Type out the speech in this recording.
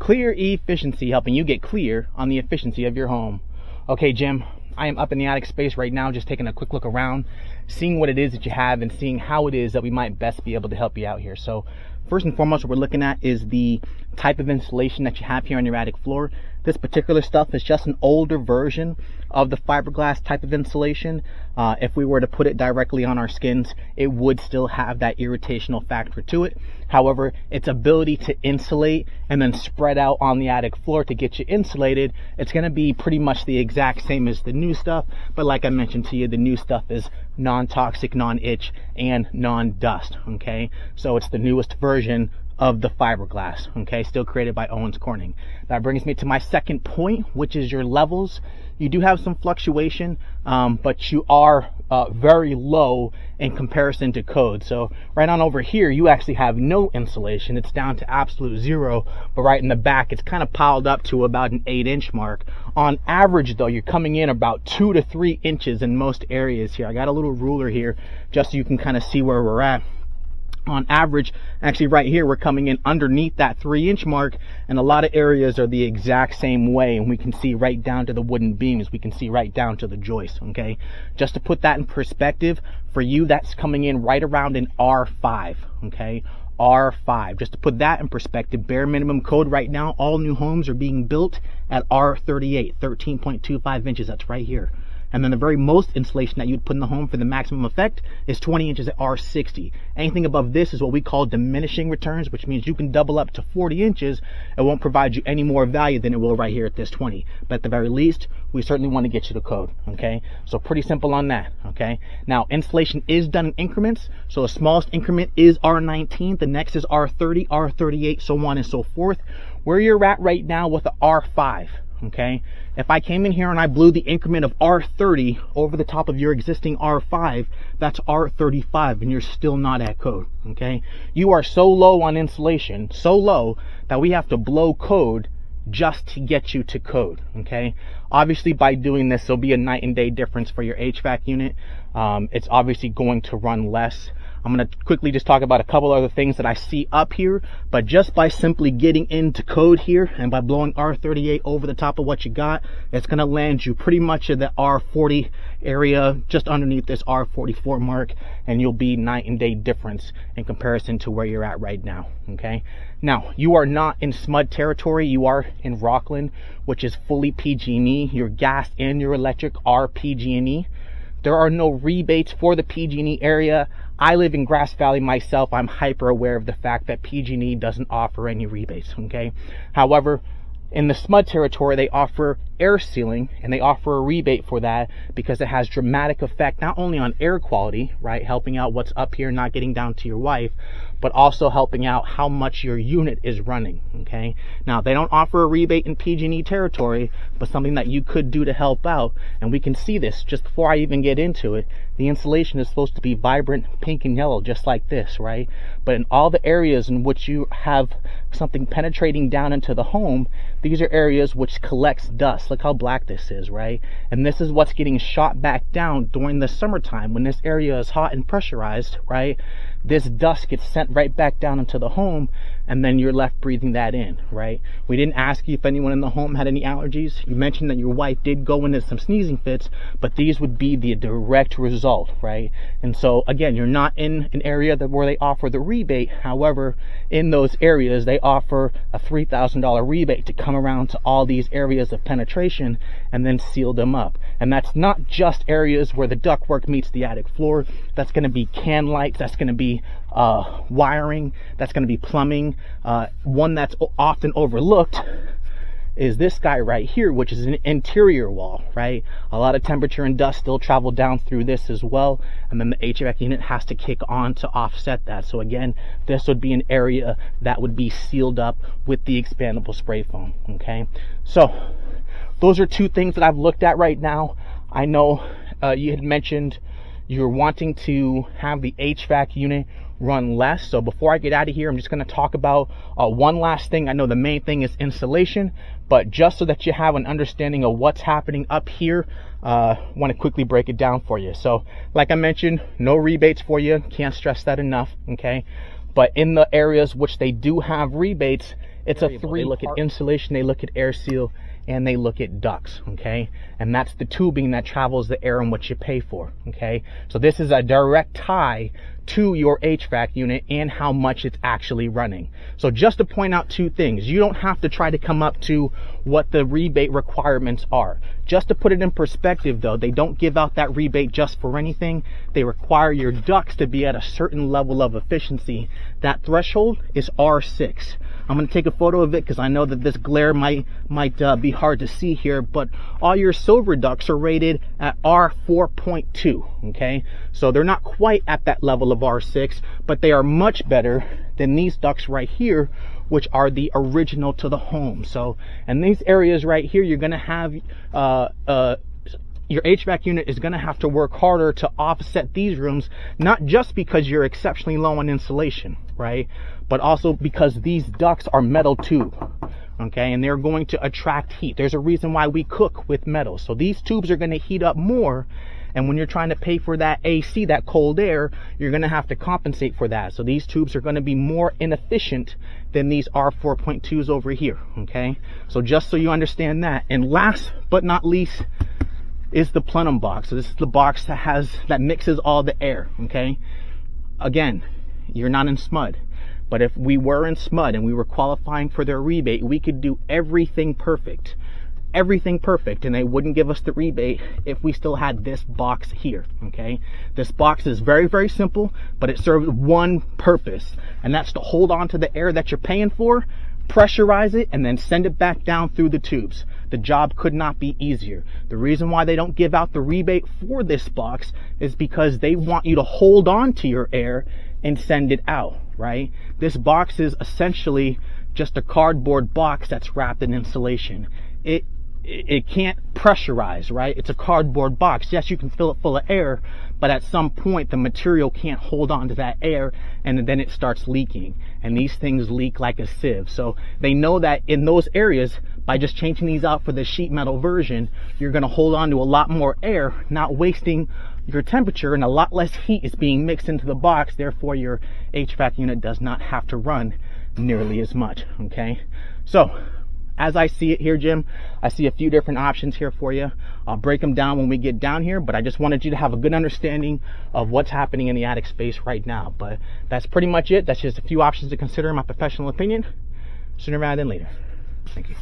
Clear Efficiency, helping you get clear on the efficiency of your home. Okay, Jim, I am up in the attic space right now, just taking a quick look around, seeing what it is that you have and seeing how it is that we might best be able to help you out here. So first and foremost, what we're looking at is the type of insulation that you have here on your attic floor. This particular stuff is just an older version of the fiberglass type of insulation. If we were to put it directly on our skins, it would still have that irritational factor to it. However, its ability to insulate and then spread out on the attic floor to get you insulated, it's going to be pretty much the exact same as the new stuff. But like I mentioned to you, the new stuff is non-toxic, non-itch, and non-dust. Okay, so it's the newest version of the fiberglass, okay, still created by Owens Corning. That brings me to my second point, which is your levels. You do have some fluctuation, but you are very low in comparison to code. So right on over here, you actually have no insulation. It's down to absolute zero, but right in the back, it's kind of piled up to about an 8-inch mark. On average, though, you're coming in about 2 to 3 inches in most areas here. I got a little ruler here just so you can kind of see where we're at. On average, actually right here, we're coming in underneath that 3-inch mark, and a lot of areas are the exact same way, and we can see right down to the wooden beams. We can see right down to the joist, okay? Just to put that in perspective, for you, that's coming in right around an R5, okay? R5. Just to put that in perspective, bare minimum code right now, all new homes are being built at R38, 13.25 inches. That's right here. And then the very most insulation that you'd put in the home for the maximum effect is 20 inches at R60. Anything above this is what we call diminishing returns, which means you can double up to 40 inches. It won't provide you any more value than it will right here at this 20. But at the very least, we certainly want to get you the code, okay? So pretty simple on that, okay? Now, insulation is done in increments. So the smallest increment is R19. The next is R30, R38, so on and so forth. Where you're at right now with the R5, okay? If I came in here and I blew the increment of R30 over the top of your existing R5, that's R35, and you're still not at code, okay? You are so low on insulation, so low, that we have to blow code just to get you to code, okay? Obviously, by doing this, there'll be a night and day difference for your HVAC unit. It's obviously going to run less. I'm going to quickly just talk about a couple other things that I see up here, but just by simply getting into code here and by blowing R38 over the top of what you got, it's going to land you pretty much at the R40 area, just underneath this R44 mark, and you'll be night and day difference in comparison to where you're at right now, okay? Now, you are not in SMUD territory. You are in Rockland, which is fully PG&E. Your gas and your electric are PG&E. There are no rebates for the PG&E area. I live in Grass Valley myself. I'm hyper aware of the fact that PG&E doesn't offer any rebates, okay? However, in the SMUD territory, they offer air sealing, and they offer a rebate for that because it has dramatic effect not only on air quality, right, helping out what's up here not getting down to your wife, but also helping out how much your unit is running, okay? Now, they don't offer a rebate in PG&E territory, but something that you could do to help out, and we can see this just before I even get into it. The insulation is supposed to be vibrant pink and yellow, just like this, right? But in all the areas in which you have something penetrating down into the home, these are areas which collects dust. Look how black this is, right? And this is what's getting shot back down during the summertime when this area is hot and pressurized, right? This dust gets sent right back down into the home, and then you're left breathing that in, right? We didn't ask you if anyone in the home had any allergies. You mentioned that your wife did go into some sneezing fits, but these would be the direct result, right? And so again, you're not in an area where they offer the rebate. However, in those areas, they offer a $3,000 rebate to come around to all these areas of penetration and then seal them up. And that's not just areas where the ductwork meets the attic floor. That's going to be can lights. That's going to be wiring. That's going to be plumbing. One that's often overlooked is this guy right here, which is an interior wall, right? A lot of temperature and dust still travel down through this as well, and then the HVAC unit has to kick on to offset that. So again, this would be an area that would be sealed up with the expandable spray foam, okay? So those are two things that I've looked at right now. I know you had mentioned you're wanting to have the HVAC unit run less. So before I get out of here, I'm just going to talk about one last thing. I know the main thing is insulation, but just so that you have an understanding of what's happening up here, want to quickly break it down for you. So like I mentioned, no rebates for you. Can't stress that enough, okay? But in the areas which they do have rebates, It's a three. They look at insulation, they look at air seal, and they look at ducts, okay? And that's the tubing that travels the air and what you pay for, okay? So this is a direct tie to your HVAC unit and how much it's actually running. So just to point out two things, you don't have to try to come up to what the rebate requirements are. Just to put it in perspective though, they don't give out that rebate just for anything. They require your ducts to be at a certain level of efficiency. That threshold is R6. I'm going to take a photo of it because I know that this glare might be hard to see here, but all your silver ducts are rated at R4.2, okay? So they're not quite at that level of R6, but they are much better than these ducts right here, which are the original to the home. So in these areas right here, you're going to have your HVAC unit is going to have to work harder to offset these rooms, not just because you're exceptionally low on insulation, right? But also because these ducts are metal tube, okay? And they're going to attract heat. There's a reason why we cook with metal. So these tubes are going to heat up more. And when you're trying to pay for that AC, that cold air, you're going to have to compensate for that. So these tubes are going to be more inefficient than these R4.2s over here, okay? So just so you understand that. And last but not least is the plenum box. So this is the box that mixes all the air, okay? Again, you're not in SMUD. But if we were in SMUD and we were qualifying for their rebate, we could do everything perfect. Everything perfect, and they wouldn't give us the rebate if we still had this box here, okay? This box is very, very simple, but it serves one purpose, and that's to hold on to the air that you're paying for, pressurize it, and then send it back down through the tubes. The job could not be easier. The reason why they don't give out the rebate for this box is because they want you to hold on to your air and send it out, right? This box is essentially just a cardboard box that's wrapped in insulation. It can't pressurize, right? It's a cardboard box. Yes, you can fill it full of air, but at some point the material can't hold on to that air, and then it starts leaking. And these things leak like a sieve. So they know that in those areas, by just changing these out for the sheet metal version, you're going to hold on to a lot more air, not wasting your temperature, and a lot less heat is being mixed into the box. Therefore, your HVAC unit does not have to run nearly as much, okay? So as I see it here, Jim, I see a few different options here for you. I'll break them down when we get down here, but I just wanted you to have a good understanding of what's happening in the attic space right now. But that's pretty much it. That's just a few options to consider, in my professional opinion. Sooner rather than later. Thank you.